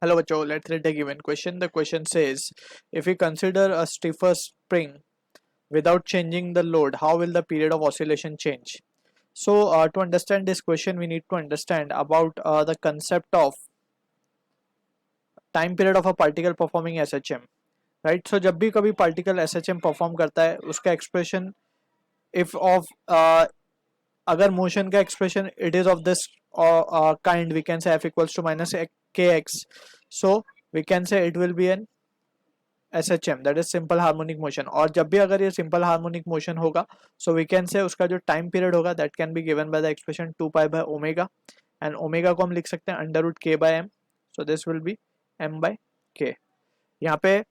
Hello, Bacho. Let's read the given question. The question says, if we consider a stiffer spring without changing the load, how will the period of oscillation change? So, to understand this question, we need to understand about the concept of time period of a particle performing SHM. Right? So, जब भी कभी particle SHM perform करता है, उसका expression if of अगर motion का expression it is of this kind, we can say f equals to minus kx. So, we can say it will be an SHM, that is simple harmonic motion. और जब भी अगर ये simple harmonic motion होगा, सो we can say उसका जो time period होगा that can be given by the expression 2 pi by omega, and omega को हम लिख सकते हैं under root k by m. So this will be m by k. यहाँ पे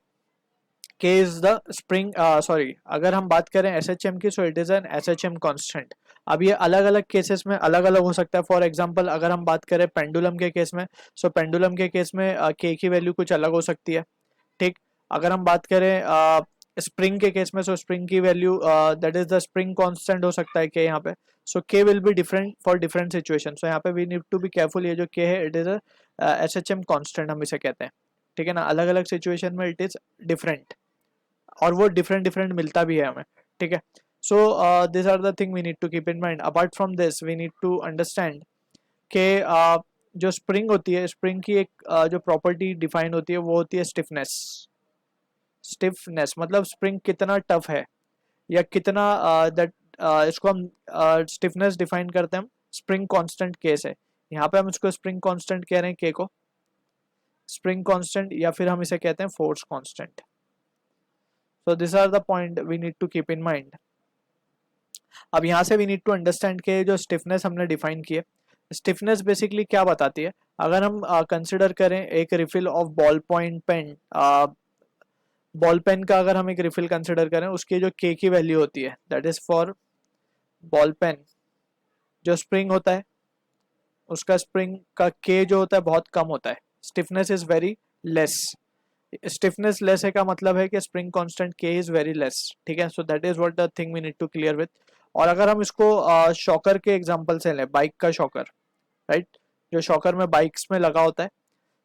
के इज द स्प्रिंग, सॉरी, अगर हम बात करें एस एच एम की, so it is an S H M constant. अब ये अलग अलग केसेस में अलग अलग हो सकता है. फॉर एग्जाम्पल अगर हम बात करें पेंडुलम के केस में, सो पेंडुलम के केस में के की वैल्यू कुछ अलग हो सकती है. ठीक. अगर हम बात करें स्प्रिंग के केस में, सो स्प्रिंग की value that is the spring constant हो सकता है के यहाँ पे. So K will be different for different situation. So यहाँ पे we need to be careful. ये जो के है it is S H M constant हम इसे कहते हैं. ठीक है ना. अलग अलग सिचुएशन में इट इज डिफरेंट, और वो डिफरेंट डिफरेंट मिलता भी है हमें. ठीक है. So this are the thing we need to keep in mind. Apart from this we need to understand के जो स्प्रिंग होती है, स्प्रिंग की एक जो प्रॉपर्टी डिफाइन होती है वो होती है स्टिफनेस. स्टिफनेस मतलब स्प्रिंग कितना टफ है या कितना दैट इसको हम स्टिफनेस डिफाइन करते हैं हम स्प्रिंग कांस्टेंट के से. यहाँ पे हम इसको स्प्रिंग कांस्टेंट कह रहे हैं के को, स्प्रिंग कांस्टेंट, या फिर हम इसे कहते हैं force constant. So this are the point we need to keep in mind. अब यहाँ से वी नीड टू अंडरस्टैंड के जो स्टिफनेस हमने डिफाइन की है, स्टिफनेस बेसिकली क्या बताती है. अगर हम कंसिडर करें एक refill of ball point pen, ball pen का अगर हम एक रिफिल कंसिडर करें, उसकी जो के की वैल्यू होती है that is for ball pen, जो स्प्रिंग होता है उसका स्प्रिंग का के जो होता है बहुत कम होता है. Stiffness is very less. Stiffness less है का मतलब है कि spring constant k is very less. ठीक है. So that is what the thing we need to clear with. और अगर हम इसको शॉकर के एग्जांपल से लें, बाइक का शॉकर, राइट, जो शॉकर में बाइक्स में लगा होता है,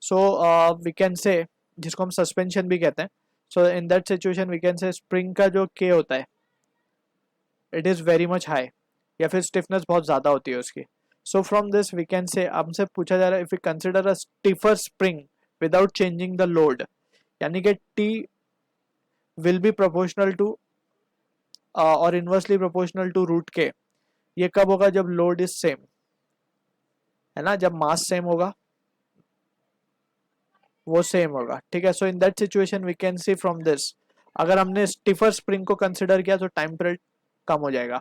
सो वी कैन से, जिसको हम सस्पेंशन भी कहते हैं, so in that situation we can say spring का जो के होता है it is very much high, या फिर स्टिफनेस बहुत ज़्यादा होती है उसकी. So from this we can say, हमसे पूछा जा रहा है if you consider a stiffer spring without changing the load, यानी कि T will be proportional to और inversely proportional to root K. ये कब होगा? जब लोड इज सेम, है ना, जब मास सेम होगा वो सेम होगा. ठीक है. So in that situation we can see from this, अगर हमने स्टिफर स्प्रिंग को कंसिडर किया तो टाइम पीरियड कम हो जाएगा.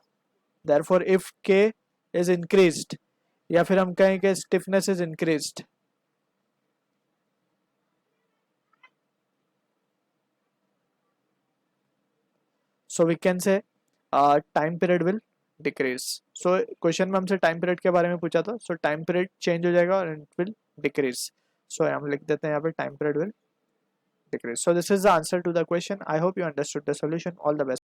Therefore if k is increased, या फिर हम कहें कि stiffness is increased, so we can say time period will decrease. सो क्वेश्चन में हमसे टाइम पीरियड के बारे में पूछा था, सो टाइम पीरियड चेंज हो जाएगा और इट विल डिक्रीज. सो हम लिख देते हैं यहाँ पे time period will decrease. So this is the answer to the question. I hope you understood the solution. All the best.